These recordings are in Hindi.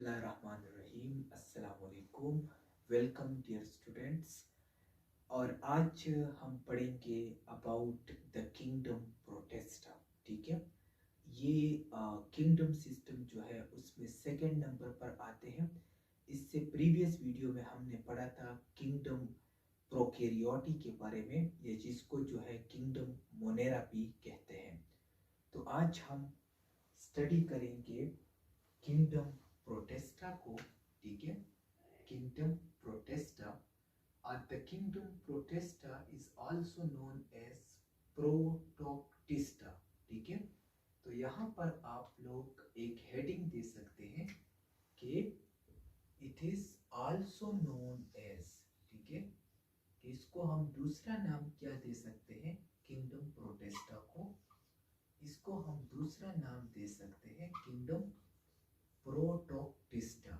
बिस्मिल्लाहिर्रहमानिर्रहीम। अस्सलाम वालेकुम। Welcome dear students. और आज हम पढ़ेंगे अबाउट द किंगडम प्रोटेस्टा। ठीक है, ये किंगडम सिस्टम जो है उसमें सेकंड नंबर पर आते हैं। इससे प्रीवियस वीडियो में हमने पढ़ा था किंगडम प्रोकैरियोटी के बारे में, ये जिसको जो है किंगडम मोनेरा भी कहते हैं। तो आज हम स्टडी करेंगे किंगडम प्रोटेस्टा को। ठीक है, किंगडम प्रोटेस्टा और the kingdom Protista is also known as Protoctista. ठीक है, तो यहाँ पर आप लोग एक हेडिंग दे सकते हैं कि it is also known as. ठीक है, इसको हम दूसरा नाम क्या दे सकते हैं? किंगडम प्रोटेस्टा को इसको हम दूसरा नाम दे सकते हैं kingdom Protoctista,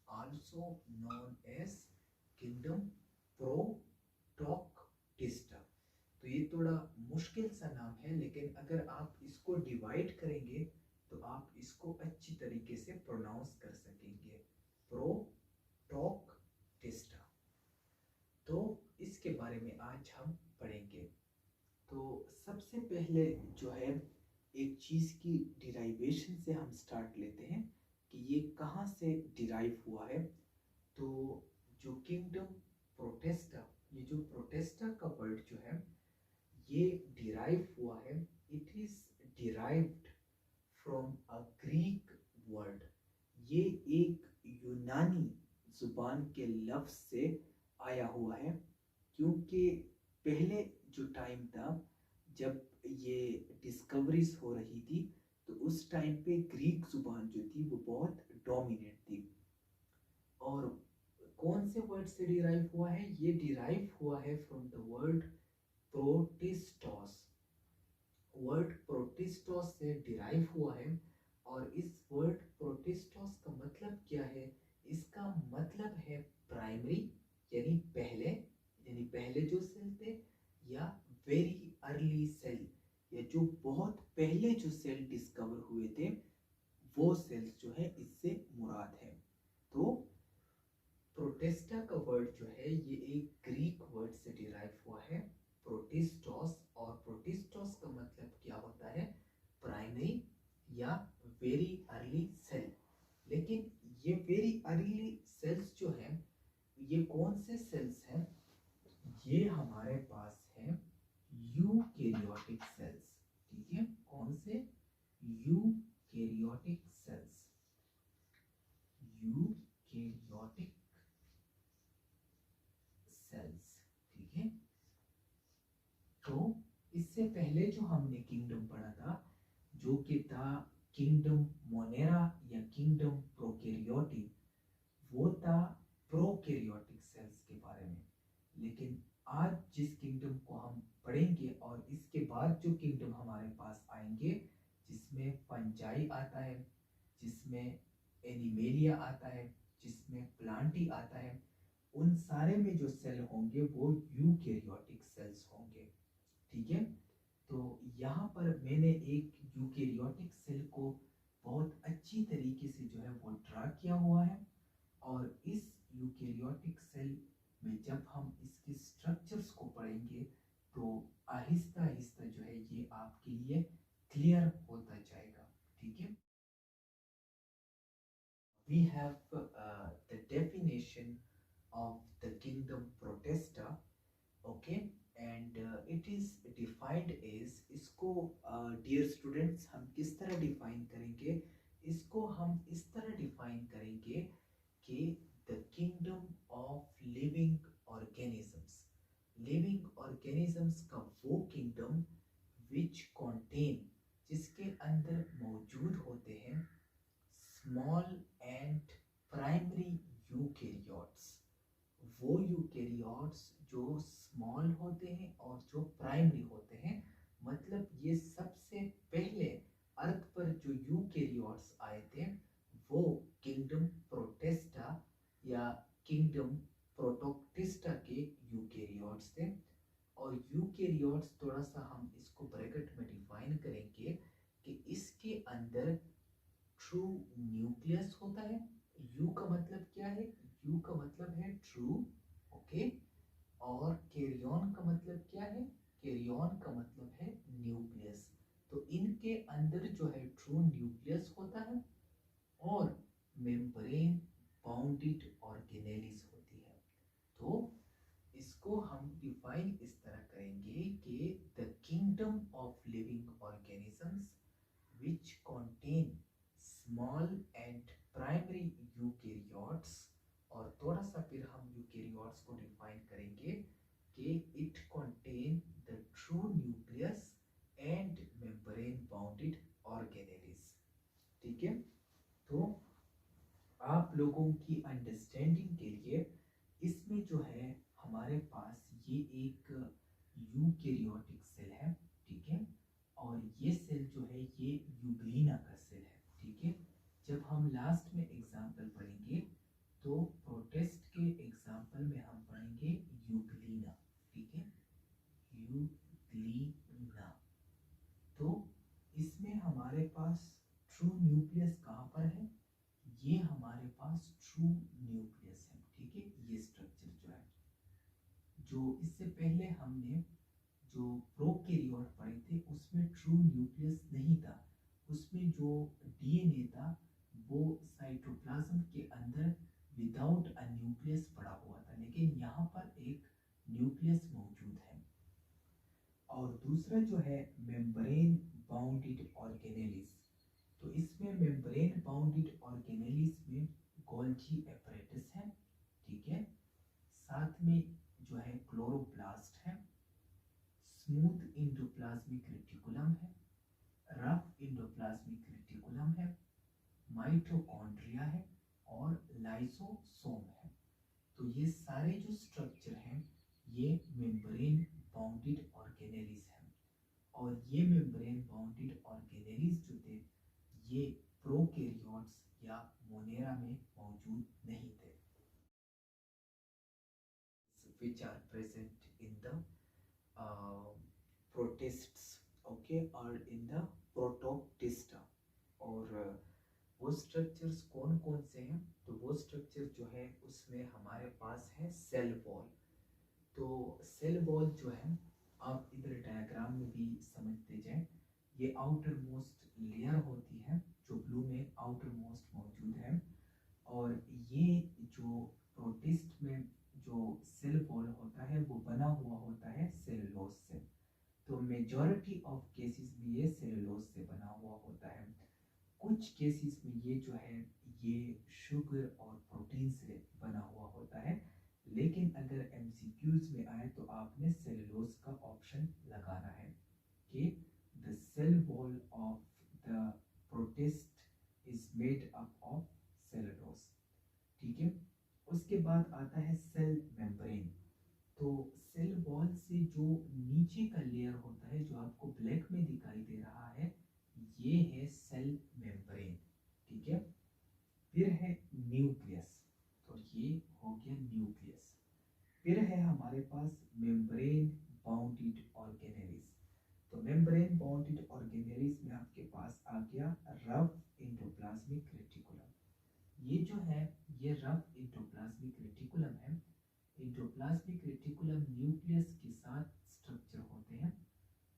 also known as kingdom Protoctista. तो ये थोड़ा मुश्किल सा नाम है, लेकिन अगर आप इसको डिवाइड करेंगे तो आप इसको अच्छी तरीके से प्रोनाउंस कर सकेंगे, प्रोटोक्टिस्टा। तो इसके बारे में आज हम पढ़ेंगे। तो सबसे पहले जो है एक चीज़ की डिराइवेशन से हम स्टार्ट लेते हैं कि ये कहाँ से डिराइव हुआ है। तो जो किंगडम प्रोटेस्टा, ये जो प्रोटेस्टा का वर्ड जो है ये डिराइव हुआ है, it is derived from a Greek word. ये एक यूनानी जुबान के लफ्ज से आया हुआ है, क्योंकि पहले जो टाइम था जब ये डिस्कवरीज हो रही थी तो उस टाइम पे ग्रीक जुबान जो थी वो बहुत डोमिनेट थी। और कौन से वर्ड से डिराइव हुआ है? ये डिराइव हुआ है फ्रॉम द वर्ड प्रोटिस्टोस। वर्ड प्रोटिस्टोस से डिराइव हुआ है। और इस वर्ड प्रोटिस्टोस का मतलब क्या है? इसका मतलब है प्राइमरी, यानी पहले जो सेल थे, या वेरी अर्ली सेल, या जो बहुत पहले जो सेल डिस्कवर हुए थे वो सेल्स जो है इससे मुराद है। तो प्रोटेस्टा का वर्ड जो है ये एक ग्रीक वर्ड से डिराइव हुआ है, प्रोटिस्टोस। और प्रोटिस्टोस का मतलब क्या होता है? प्राइमरी या वेरी अर्ली सेल। लेकिन ये वेरी अर्ली सेल्स जो है ये कौन से सेल्स हैं? ये हमारे पास है यूकेरियोटिक सेल्स। ठीक है, कौन से? Eukaryotic sales. Eukaryotic sales. ठीक है, तो इससे पहले जो हमने किंगडम पढ़ा था जो कि था किंगडम मोनेरा या किंगडम प्रोकैरियोटी, वो था प्रोकैरियोटिक सेल्स के बारे में। लेकिन आज जिस किंगडम को हम पढ़ेंगे और इसके बाद जो किंगडम हमारे पास आएंगे, जिसमें फंजाई आता है, जिसमें एनिमेलिया आता है, जिसमें प्लांटी आता है, उन सारे में जो सेल होंगे वो यूकेरियोटिक सेल्स होंगे। ठीक है, तो यहाँ पर मैंने एक यूकेरियोटिक सेल को बहुत अच्छी तरीके से जो है वो ड्रा किया हुआ है। और इस यूकेरियोटिक सेल में जब हम इसके स्ट्रक्चर्स को पढ़ेंगे तो आहिस्ता आहिस्ता जो है ये आपके लिए क्लियर होता जाएगा। ठीक है, we have the definition of the kingdom protesta. Okay, and it is defined as, इसको dear students हम किस तरह डिफाइन करेंगे? इसको हम इस तरह डिफाइन करेंगे कि the kingdom of living organisms, living organisms का वो किंगडम विच कॉन्टेन, जिसके अंदर मौजूद होते हैं स्मॉल एंड प्राइमरी यूकेरियोट्स। वो यूकेरियोट्स जो स्मॉल होते हैं और जो प्राइमरी होते हैं, मतलब ये सबसे पहले अर्थ पर जो यूकेरियोट्स आए थे वो किंगडम प्रोटेस्टा या किंगडम प्रोटोक्टिस्टा के यूकेरियोट्स थे। और यूकेरियोट्स थोड़ा सा हम इसको ब्रैकेट में डिफाइन करेंगे कि इसके अंदर ट्रू न्यूक्लियस होता है। यू का मतलब क्या है? यू का मतलब है ट्रू, ओके। और कैरियन का मतलब क्या है? कैरियन का मतलब है न्यूक्लियस। तो इनके अंदर जो है ट्रू न्यूक्लियस होता है और मेम्ब्रेन बाउंडेड ऑर्गेनेलिस होती है। तो इसको हम डिफाइन इस तरह करेंगे कि the kingdom of living organisms which contain small and primary eukaryotes। और थोड़ा सा फिर हम यूकेरियोट्स को डिफाइन करेंगे कि it contain the true nucleus and membrane bounded organelles। ठीक है, तो आप लोगों की अंडरस्टैंडिंग के लिए इसमें जो है हमारे पास ये एक यूकेरियोटिक सेल है, ठीक है। और ये सेल जो है ये यूग्लिना का सेल है, ठीक है। जब हम लास्ट में एग्जाम्पल पढ़ेंगे तो प्रोटेस्ट के एग्जाम्पल में हम पढ़ेंगे यूग्लिना, ठीक है, यूग्लिना। तो इसमें हमारे पास ट्रू न्यूक्लियस कहाँ पर है? ये हमारे पास ट्रू न्यूक्लियस है, ठीक है। ये स्ट्रक्चर जो है, जो इससे पहले हमने जो प्रोकैरियोट पढ़े थे उसमें ट्रू न्यूक्लियस नहीं था। उसमें जो डीएनए था वो साइटोप्लाज्म के अंदर विदाउट अ न्यूक्लियस पड़ा हुआ था, लेकिन यहाँ पर एक न्यूक्लियस मौजूद है। और दूसरा जो है मेम्ब्रेन बाउंडेड ऑर्गेनेलिस। तो इसमें मेम्ब्रेन बाउंडेड ऑर्गेनेलिस में गोल्जी एपरेटस है, ठीक है। साथ में जो है क्लोरोप्लास्ट है, स्मूथ इंडोप्लाज्मिक रेटिकुलम है, रफ इंडोप्लाज्मिक रेटिकुलम है, माइटोकॉन्ड्रिया है और लाइसोसोम है। तो ये सारे जो स्ट्रक्चर हैं ये मेम्ब्रेन बाउंडेड ऑर्गेनेलिस हैं। और ये मेम्ब्रेन बाउंडेड ऑर्गेनेलिस जो थे ये प्रोकैरियोट्स या मोनेरा में मौजूद नहीं थे, which are present in the protists, okay, or in the protoctista। और वो स्ट्रक्चर्स कौन कौन से हैं? तो वो स्ट्रक्चर जो है उसमें हमारे पास है सेल वॉल। तो सेल वॉल जो है आप इधर डायग्राम में भी समझते जाए, ये आउटर मोस्ट लेयर होती है जो ब्लू में आउटर मोस्ट मौजूद है। और ये जो प्रोटिस्ट में जो सेल वॉल होता है वो बना हुआ होता है सेलुलोज से। तो मेजॉरिटी ऑफ केसेस में ये सेलुलोज से बना हुआ होता है। कुछ केसेस में ये जो है ये शुगर और प्रोटीन से बना हुआ होता है, लेकिन अगर एमसीक्यूज में आए तो आपने सेलुलोज का ऑप्शन लगाना है कि the cell wall of the protist is made up of cellulose, ठीक है। उसके बाद आता है सेल मेम्ब्रेन। तो सेल वॉल से जो नीचे का लेयर होता है जो आपको ब्लैक में दिखाई दे रहा है ये है सेल मेम्ब्रेन, ठीक है। फिर है न्यूक्लियस, तो ये हो गया न्यूक्लियस। फिर है हमारे पास मेम्ब्रेन बाउंडेड ऑर्गेनेलिस। तो मेम्ब्रेन बाउंडेड ऑर्गेनेलिस में आपके पास आ गया रफ इंडोप्लाज्मिक रेटिकुलम। ये जो है ये रफ इंडोप्लाज्मिक रेटिकुलम है। इंडोप्लाज्मिक रेटिकुलम न्यूक्लियस के साथ स्ट्रक्चर होते हैं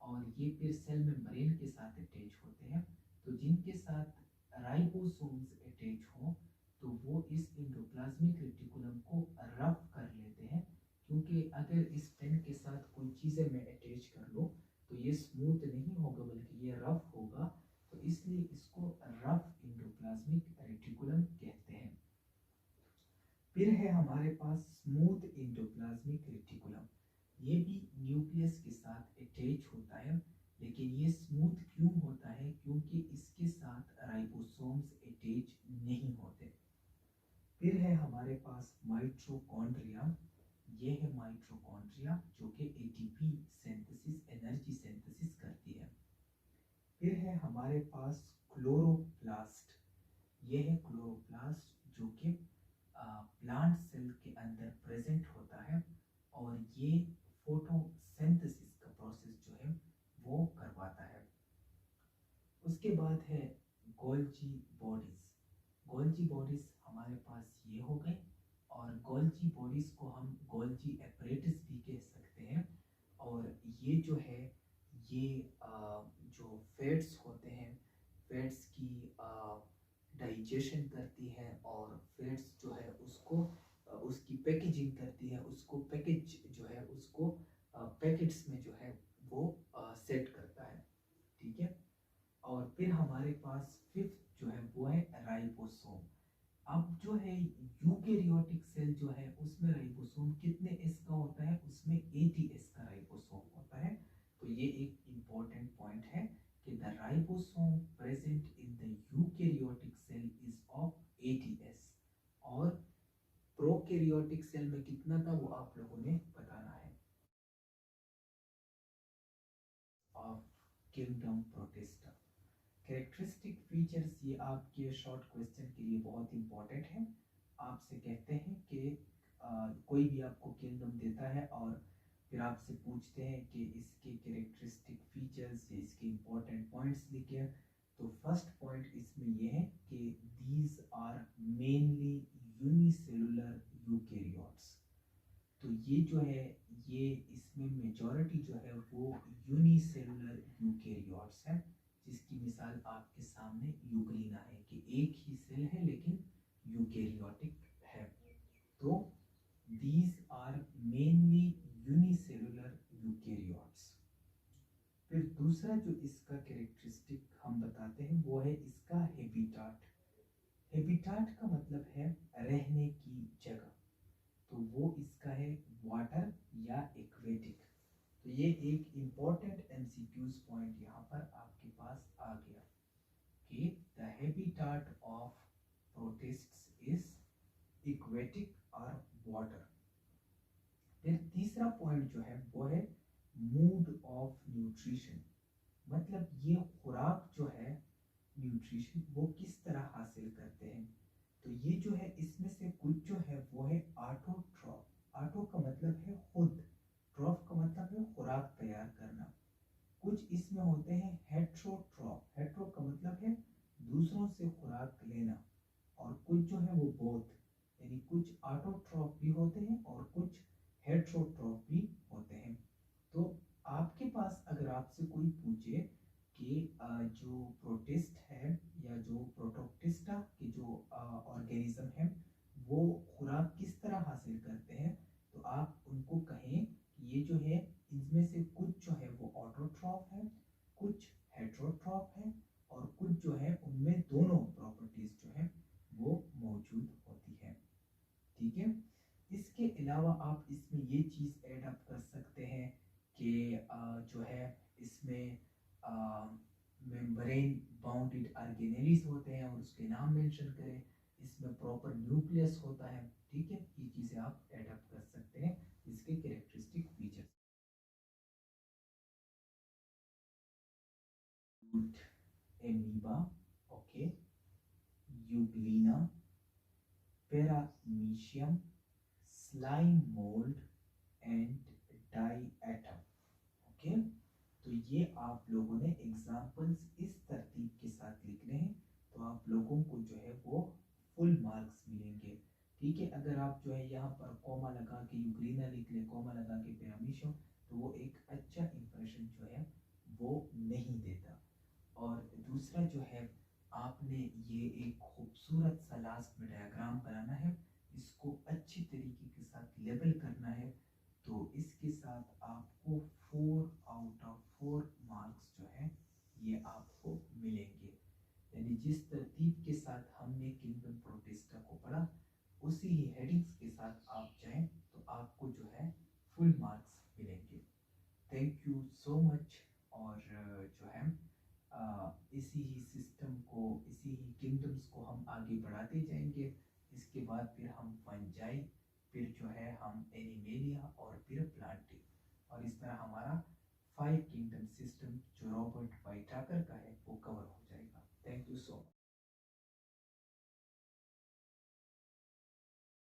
और ये फिर सेल मेम्ब्रेन के साथ अटैच होते हैं। तो जिनके साथ राइबोसोम्स अटैच हो तो वो इस इंडोप्लाज्मिक रेटिकुलम को रफ कर लेते हैं, क्योंकि अगर इस पेन के साथ कोई चीज़ें मैं अटैच कर लूँ तो ये स्मूथ नहीं होगा बल्कि ये रफ होगा। तो इसलिए इसको रफ इंडोप्लाज्मिक रेटिकुलम कहते हैं। फिर है हमारे पास स्मूथ इंडोप्लाज्मिक रेटिकुलम। ये भी न्यूक्लियस के साथ अटैच होता है, लेकिन ये स्मूथ क्यों होता है? क्योंकि इसके साथ राइबोसोम्स अटैच नहीं होते। फिर है हमारे पास माइटोकॉन्ड्रिया। ये है माइटोकॉन्ड्रिया जो कि एटीपी सिंथेसिस, एनर्जी सिंथेसिस करती है। फिर है हमारे पास क्लोरोप्लास्ट। ये है क्लोरोप्लास्ट जो कि प्लांट सेल के अंदर प्रेजेंट होता है और ये फोटोसिंथेसिस का प्रोसेस जो है वो करवाता है। उसके बाद है गोल्जी बॉडीज। गोल्जी बॉडीज हमारे पास बॉडीज को हम गोल्जी एपरेटस भी कह सकते हैं। और ये जो है ये जो फैट्स होते हैं, फैट्स की डाइजेशन करती है और फैट्स जो है उसको उसकी पैकेजिंग करती है, उसको पैकेज जो है उसको पैकेट्स में जो है वो सेट करता है। ठीक है। और फिर हमारे पास फिफ्थ जो है वो है राइबोसोम। अब जो है यूकेरियोटिक सेल जो है उसमें राइबोसोम कितने एस का होता है, उसमें 80 एस का राइबोसोम होता है। तो ये एक इम्पोर्टेंट पॉइंट है कि the ribosome present in the eukaryotic cell is of 80 S, और प्रोकैरियोटिक सेल में कितना था वो आप लोगों ने बताना है। Of kingdom Protista, characteristic features, ये आपके शॉर्ट क्वेश्चन के लिए बहुत इंपॉर्टेंट है। आपसे कहते हैं कि कोई भी आपको किंगडम देता है और फिर आपसे पूछते हैं कि इसके कैरेक्टरिस्टिक फीचर्स या इसके इंपॉर्टेंट पॉइंट्स लिखिए। तो फर्स्ट पॉइंट इसमें यह है कि these are mainly unicellular eukaryotes. तो ये जो है ये इसमें मेजॉरिटी जो है वो यूनिसेलुलर यूकेरियोट्स है, जिसकी मिसाल आपके सामने यूग्लिना है कि एक ही सेल है लेकिन यूकेरियोटिक है। तो these are mainly unicellular eukaryotes. फिर दूसरा जो इसका कैरेक्टरिस्टिक हम बताते हैं वो है इसका हैबिटाट। हैबिटाट का मतलब है रहने की जगह, तो वो इसका है वाटर या एक्वेटिक। तो ये एक इम्पोर्टेंट एमसीक्यूज पॉइंट यहाँ पर आपके पास आ गया कि the habitat of प्रोटिस्ट्स is aquatic और वाटर। फिर तीसरा पॉइंट जो है वो है मूड ऑफ न्यूट्रिशन, मतलब ये खुराक जो है न्यूट्रिशन वो किस तरह हासिल करते हैं। तो ये जो है इसमें से कुछ जो है वो है ऑटोट्रॉफ। ऑटो का मतलब है खुद, ट्रॉफ का मतलब है खुराक तैयार करना। कुछ इसमें होते हैं हेट्रोट्रॉफ, हेट्रो का मतलब है दूसरों से खुराक लेना, और कुछ जो है वो बोथ, यानी कुछ ऑटोट्रॉफ भी होते हैं और कुछ हेट्रोट्रॉफ भी होते हैं। तो आपके पास अगर आपसे कोई पूछे कि जो प्रोटिस्ट है या जो प्रोटोक्टिस्टा के जो ऑर्गेनिज्म है वो खुराक किस तरह हासिल करते हैं, तो आप उनको कहें कि ये जो है इनमें से कुछ जो है वो ऑटोट्रॉफ है, कुछ हेट्रोट्रॉफ है, और कुछ जो है उनमें दोनों प्रॉपर्टीज जो है वो मौजूद होती है। ठीक है। इसके अलावा आप इसमें ये चीज़ ऐड अप कर सकते हैं कि जो है इसमें मेम्ब्रेन बाउंडेड ऑर्गेनेलीज होते हैं और उसके नाम मेंशन करें। इसमें प्रॉपर न्यूक्लियस होता है। ठीक है, ये चीज़ें आप ऐड अप कर सकते हैं इसके characteristic features. Amoeba, okay, euglena, paramecium, slime mould and diatom. Okay, तो ये आप लोगों ने एग्जाम्पल्स इस तरतीब के साथ लिखने हैं, तो आप लोगों को जो है वो फुल मार्क्स मिलेंगे। ठीक है, अगर आप जो है यहाँ पर कॉमा लगा के यूग्लिना लिख ले, कॉमा लगा के पैरामीशियम, तो वो एक अच्छा इंप्रेशन जो है वो नहीं देता। और दूसरा जो है आपने ये एक खूबसूरत सा लास्ट में डायग्राम बनाना है, इसको अच्छी तरीके के साथ लेबल करना है। तो इसके साथ आपको 4 आउट ऑफ 4 मार्क्स जो है ये आपको मिलेंगे। यानी जिस तरतीब के साथ हमने किंगडम प्रोटिस्टा को पढ़ा उसी ही हेडिंग्स के साथ आप जाएं तो आपको जो है फुल मार्क्स मिलेंगे। Thank you so much. और जो है इसी ही सिस्टम को, इसी ही किंगडम्स को हम आगे बढ़ाते जाएंगे। इसके बाद फिर हम फंजाई, फिर जो है हम एनिमेलिया और फिर प्लांटिंग, और इस तरह हमारा 5 किंगडम सिस्टम जो रॉबर्ट वाइटाकर का है